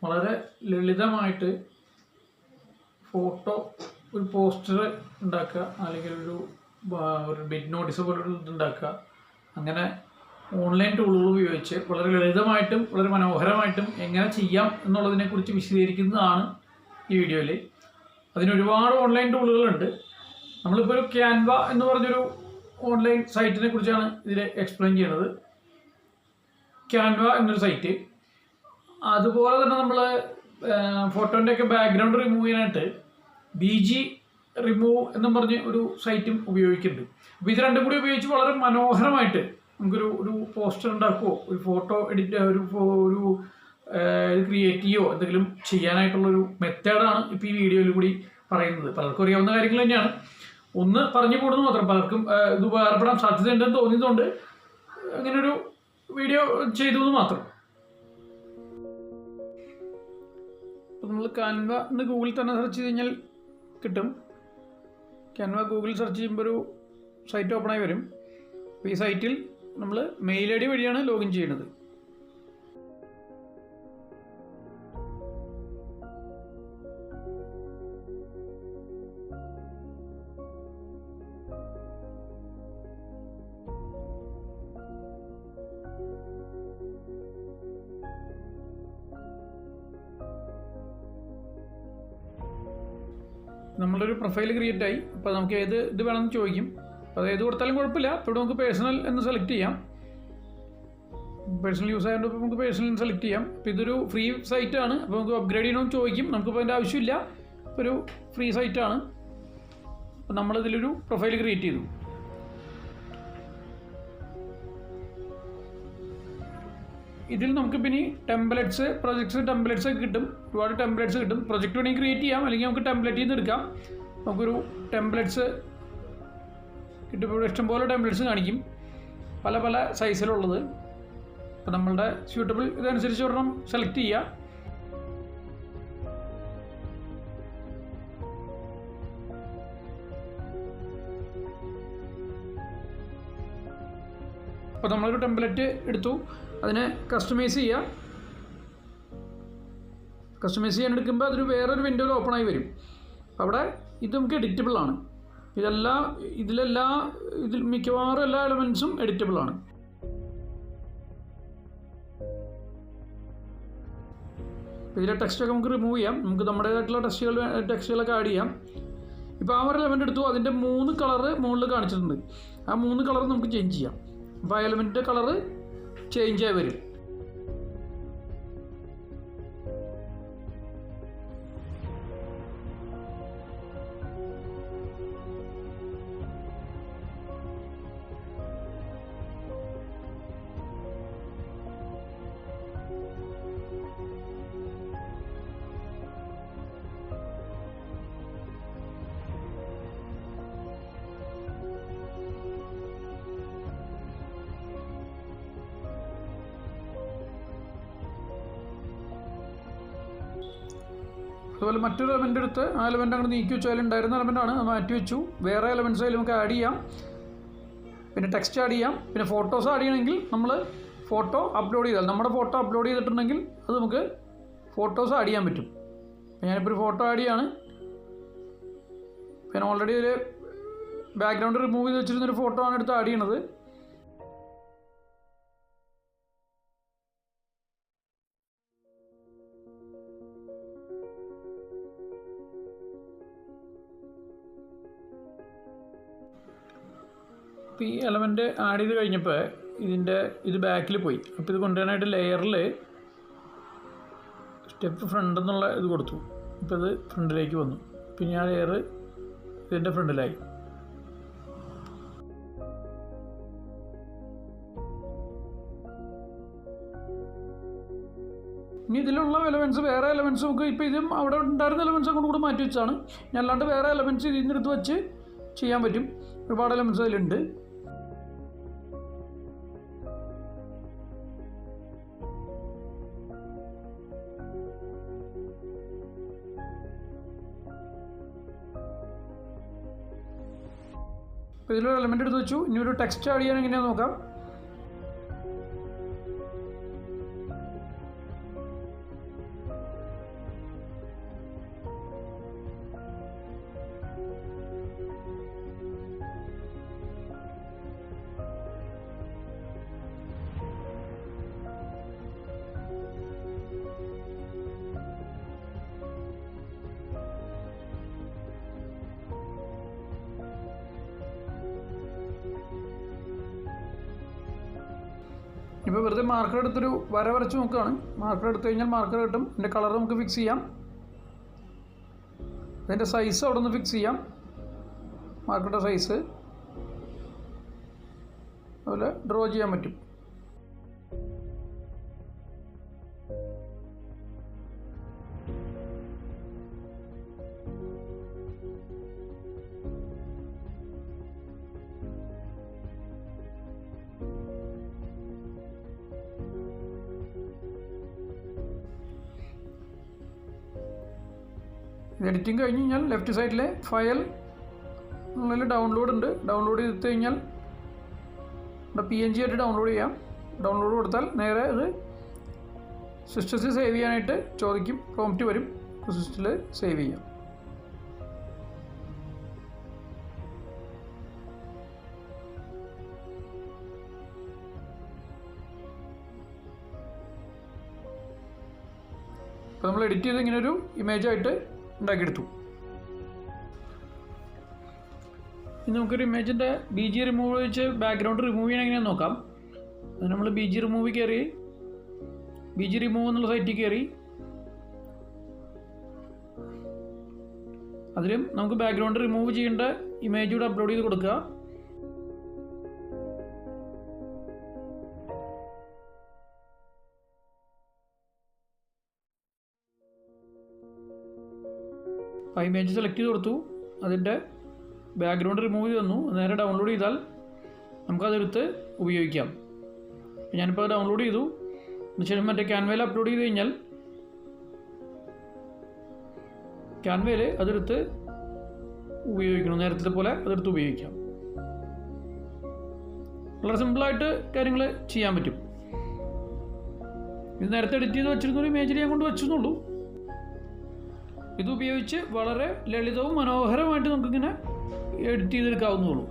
വളരെ ലളിതമായിട്ട് ഫോട്ടോ ഒരു പോസ്റ്റർ ഉണ്ടാക്കുക, അല്ലെങ്കിൽ ഒരു ബിഡ് നോട്ടീസ് പോലുള്ള ഉണ്ടാക്കുക. അങ്ങനെ ഓൺലൈൻ ടൂളുകൾ ഉപയോഗിച്ച് വളരെ ലളിതമായിട്ടും വളരെ മനോഹരമായിട്ടും എങ്ങനെ ചെയ്യാം എന്നുള്ളതിനെക്കുറിച്ച് വിശദീകരിക്കുന്നതാണ് ഈ വീഡിയോയിൽ. അതിനൊരുപാട് ഓൺലൈൻ ടൂളുകളുണ്ട്. നമ്മളിപ്പോൾ ഒരു ക്യാൻവ എന്ന് പറഞ്ഞൊരു ഓൺലൈൻ സൈറ്റിനെ കുറിച്ചാണ് ഇതിൽ എക്സ്പ്ലെയിൻ ചെയ്യുന്നത്. ക്യാൻവ എന്നൊരു സൈറ്റ്. അതുപോലെ തന്നെ നമ്മൾ ഫോട്ടോൻ്റെയൊക്കെ ബാക്ക്ഗ്രൗണ്ട് റിമൂവ് ചെയ്യാനായിട്ട് BG റിമൂവ് എന്നും പറഞ്ഞ് ഒരു സൈറ്റും ഉപയോഗിക്കുന്നുണ്ട്. അപ്പോൾ ഇത് രണ്ടും കൂടി ഉപയോഗിച്ച് വളരെ മനോഹരമായിട്ട് നമുക്കൊരു പോസ്റ്റർ ഉണ്ടാക്കുകയോ ഒരു ഫോട്ടോ എഡിറ്റ് ഒരു ക്രിയേറ്റ് ചെയ്യുകയോ എന്തെങ്കിലും ചെയ്യാനായിട്ടുള്ളൊരു മെത്തേഡാണ് ഇപ്പോൾ ഈ വീഡിയോയിൽ കൂടി പറയുന്നത്. പലർക്കും അറിയാവുന്ന കാര്യങ്ങൾ തന്നെയാണ്, ഒന്ന് പറഞ്ഞു കൂടുന്നത് മാത്രം. പലർക്കും ഇത് ഉപകാരപ്പെടാൻ സാധ്യതയുണ്ടെന്ന് തോന്നിയതുകൊണ്ട് അങ്ങനൊരു വീഡിയോ ചെയ്തു എന്ന് മാത്രം. അപ്പോൾ നമ്മൾ ക്യാൻവ എന്ന് ഗൂഗിളിൽ തന്നെ സെർച്ച് ചെയ്ത് കഴിഞ്ഞാൽ കിട്ടും. ക്യാൻവ ഗൂഗിളിൽ സെർച്ച് ചെയ്യുമ്പോൾ ഒരു സൈറ്റ് ഓപ്പണായി വരും. അപ്പോൾ ഈ സൈറ്റിൽ നമ്മൾ മെയിൽ ID വഴിയാണ് ലോഗിൻ ചെയ്യുന്നത്. നമ്മളൊരു പ്രൊഫൈൽ ക്രിയേറ്റ് ആയി. അപ്പോൾ നമുക്ക് ഇത് വേണമെന്ന് ചോദിക്കും. അപ്പോൾ അത് ഏത് കൊടുത്താലും കുഴപ്പമില്ല. ഇപ്പോൾ ഇവിടെ നമുക്ക് പേഴ്സണൽ എന്ന് സെലക്ട് ചെയ്യാം. പേഴ്സണൽ യൂസ് ആയതുകൊണ്ട് ഇപ്പോൾ നമുക്ക് പേഴ്സണൽ സെലക്ട് ചെയ്യാം. അപ്പോൾ ഇതൊരു ഫ്രീ സൈറ്റാണ്. അപ്പോൾ നമുക്ക് അപ്ഗ്രേഡ് ചെയ്യണമെന്ന് ചോദിക്കും. നമുക്കിപ്പോൾ അതിൻ്റെ ആവശ്യമില്ല, ഒരു ഫ്രീ സൈറ്റാണ്. അപ്പോൾ നമ്മളിതിലൊരു പ്രൊഫൈൽ ക്രിയേറ്റ് ചെയ്തു. ഇതിൽ നമുക്ക് പിന്നെ ടെംപ്ലേറ്റ്സ്, പ്രൊജക്ട്സ്, ടെംപ്ലേറ്റ്സ് ഒക്കെ കിട്ടും. ഒരുപാട് ടെംപ്ലേറ്റ്സ് കിട്ടും. പ്രൊജക്റ്റ് വേണമെങ്കിൽ ക്രിയേറ്റ് ചെയ്യാം, അല്ലെങ്കിൽ നമുക്ക് ടെംപ്ലേറ്റ് ചെയ്ത് എടുക്കാം. നമുക്കൊരു ടെംപ്ലേറ്റ്സ് കിട്ടും. ഇവിടെ ഇഷ്ടംപോലെ ടെംപ്ലേറ്റ്സ് കാണിക്കും, പല പല സൈസിലുള്ളത്. അപ്പോൾ നമ്മളുടെ സ്യൂട്ടബിൾ ഇതനുസരിച്ച് ഒരെണ്ണം സെലക്ട് ചെയ്യുക. അപ്പോൾ നമ്മളൊരു ടെംപ്ലേറ്റ് എടുത്തു, അതിനെ കസ്റ്റമൈസ് ചെയ്യുക. കസ്റ്റമൈസ് ചെയ്യാൻ എടുക്കുമ്പോൾ അതൊരു വേറൊരു വിൻഡോയിൽ ഓപ്പണായി വരും. അവിടെ ഇത് നമുക്ക് എഡിറ്റബിൾ ആണ്. ഇതിൽ മിക്കവാറും എല്ലാ എലമെൻസും എഡിറ്റബിൾ ആണ്. ഇതിലെ ടെക്സ്റ്റൊക്കെ നമുക്ക് റിമൂവ് ചെയ്യാം. നമുക്ക് നമ്മുടേതായിട്ടുള്ള ടെക്സ്റ്റുകളൊക്കെ ആഡ് ചെയ്യാം. ഇപ്പോൾ ആ ഒരു എലമെൻ്റ് എടുത്തു, അതിൻ്റെ 3 കളറ് മുകളിൽ കാണിച്ചിട്ടുണ്ട്. ആ 3 കളർ നമുക്ക് ചേഞ്ച് ചെയ്യാം. അപ്പോൾ ആ എലമെൻറ്റിൻ്റെ കളറ് ചേഞ്ച് ആയി വരും. അതുപോലെ മറ്റൊരു എലമെൻ്റ് എടുത്ത് ആ എലമെൻ്റ് അങ്ങോട്ട് നീക്കി വെച്ചു. അതിലുണ്ടായിരുന്ന എലമെൻ്റാണ്, അത് മാറ്റി വെച്ചു. വേറെ എലമെൻറ്റ്സ് അതിൽ നമുക്ക് ആഡ് ചെയ്യാം. പിന്നെ ടെക്സ്റ്റ് ആഡ് ചെയ്യാം. പിന്നെ ഫോട്ടോസ് ആഡ് ചെയ്യണമെങ്കിൽ നമ്മൾ ഫോട്ടോ അപ്ലോഡ് ചെയ്താൽ, നമ്മുടെ ഫോട്ടോ അപ്ലോഡ് ചെയ്തിട്ടുണ്ടെങ്കിൽ അത് നമുക്ക് ഫോട്ടോസ് ആഡ് ചെയ്യാൻ പറ്റും. ഞാനിപ്പോൾ ഒരു ഫോട്ടോ ആഡ് ചെയ്യാണ്. പിന്നെ ഓൾറെഡി ഒരു ബാക്ക്ഗ്രൗണ്ട് റിമൂവ് ചെയ്ത് വെച്ചിരുന്നൊരു ഫോട്ടോ ആണ് എടുത്ത് ആഡ് ചെയ്യണത്. അപ്പോൾ ഈ എലമെൻ്റ് ആഡ് ചെയ്ത് കഴിഞ്ഞപ്പോൾ ഇത് ബാക്കിൽ പോയി. അപ്പോൾ ഇത് കൊണ്ടുവരാനായിട്ട് ലെയറിൽ സ്റ്റെപ്പ് ഫ്രണ്ട് എന്നുള്ള ഇത് കൊടുത്തു. ഇപ്പോൾ ഇത് ഫ്രണ്ടിലേക്ക് വന്നു. പിന്നെ ആ ലെയർ ഇതിൻ്റെ ഫ്രണ്ടിലായി. ഇനി ഇതിലുള്ള എലമെൻറ്റ്സ്, വേറെ എലമെൻറ്റ്സ് നമുക്ക് ഇപ്പോൾ ഇതും അവിടെ ഉണ്ടായിരുന്ന എലമെൻറ്റ്സ് അങ്ങോട്ട് കൂടെ മാറ്റി വെച്ചാണ്. ഞാൻ അല്ലാണ്ട് വേറെ എലമെൻറ്റ്സ് ഇതിൽ നിന്നെടുത്ത് വെച്ച് ചെയ്യാൻ പറ്റും. ഒരുപാട് എലമെൻറ്റ്സ് അതിലുണ്ട്. അപ്പോൾ ഇതിലൊരു എലമെൻ്റ് എടുത്ത് വെച്ചു. ഇനി ഒരു ടെക്സ്റ്റ് ആഡ് ചെയ്യാൻ എങ്ങനെയാണെന്ന് നോക്കാം. ഇപ്പോൾ വെറുതെ മാർക്കർ എടുത്തൊരു വര വരച്ച് നോക്കുകയാണ്. മാർക്കർ എടുത്തു കഴിഞ്ഞാൽ മാർക്കർ കിട്ടും. അതിൻ്റെ കളർ നമുക്ക് ഫിക്സ് ചെയ്യാം. അതിൻ്റെ സൈസ് അവിടെ നിന്ന് ഫിക്സ് ചെയ്യാം. മാർക്കറുടെ സൈസ് അതുപോലെ ഡ്രോ ചെയ്യാൻ പറ്റും. എഡിറ്റിംഗ് കഴിഞ്ഞ് കഴിഞ്ഞാൽ ലെഫ്റ്റ് സൈഡിലെ ഫയൽ എന്നുള്ളതിൽ ഡൗൺലോഡ് ഉണ്ട്. ഡൗൺലോഡ് ചെയ്ത് കഴിഞ്ഞാൽ ഇവിടെ PNG ആയിട്ട് ഡൗൺലോഡ് ചെയ്യാം. ഡൗൺലോഡ് കൊടുത്താൽ നേരെ അത് സിസ്റ്റത്തിൽ സേവ് ചെയ്യാനായിട്ട് ചോദിക്കും. പ്രോംപ്റ്റ് വരും, സിസ്റ്റത്തിൽ സേവ് ചെയ്യാം. അപ്പോൾ നമ്മൾ എഡിറ്റ് ചെയ്ത് ഇങ്ങനൊരു ഇമേജായിട്ട് ഉണ്ടാക്കിയെടുത്തു. ഇനി നമുക്കൊരു ഇമേജിൻ്റെ BG റിമൂവ് വെച്ച് ബാക്ക്ഗ്രൗണ്ട് റിമൂവ് ചെയ്യണം എങ്ങനെയാണെന്ന് നോക്കാം. അത് നമ്മൾ BG റിമൂവ് കയറി BG റിമൂവ് എന്നുള്ള സൈറ്റിൽ കയറി അതിലും നമുക്ക് ബാക്ക്ഗ്രൗണ്ട് റിമൂവ് ചെയ്യേണ്ട ഇമേജ് കൂടെ അപ്ലോഡ് ചെയ്ത് കൊടുക്കുക. ആ ഇമേജ് സെലക്ട് ചെയ്ത് കൊടുത്തു. അതിൻ്റെ ബാക്ക്ഗ്രൗണ്ട് റിമൂവ് ചെയ്ത് തന്നു. നേരെ ഡൗൺലോഡ് ചെയ്താൽ നമുക്കതെടുത്ത് ഉപയോഗിക്കാം. ഞാനിപ്പോൾ അത് ഡൗൺലോഡ് ചെയ്തു. എന്നുവെച്ചാൽ മറ്റേ ക്യാൻവയിൽ അപ്ലോഡ് ചെയ്ത് കഴിഞ്ഞാൽ ക്യാൻവയിൽ അതെടുത്ത് ഉപയോഗിക്കണം. നേരത്തെ പോലെ അതെടുത്ത് ഉപയോഗിക്കാം. വളരെ സിമ്പിളായിട്ട് കാര്യങ്ങൾ ചെയ്യാൻ പറ്റും. ഇത് നേരത്തെ എഡിറ്റ് ചെയ്ത് വെച്ചിരുന്നൊരു ഇമേജിൽ ഞാൻ കൊണ്ട് വെച്ചെന്നുള്ളൂ. ഇത് ഉപയോഗിച്ച് വളരെ ലളിതവും മനോഹരമായിട്ട് നമുക്കിങ്ങനെ എഡിറ്റ് ചെയ്തെടുക്കാവുന്നതുള്ളൂ.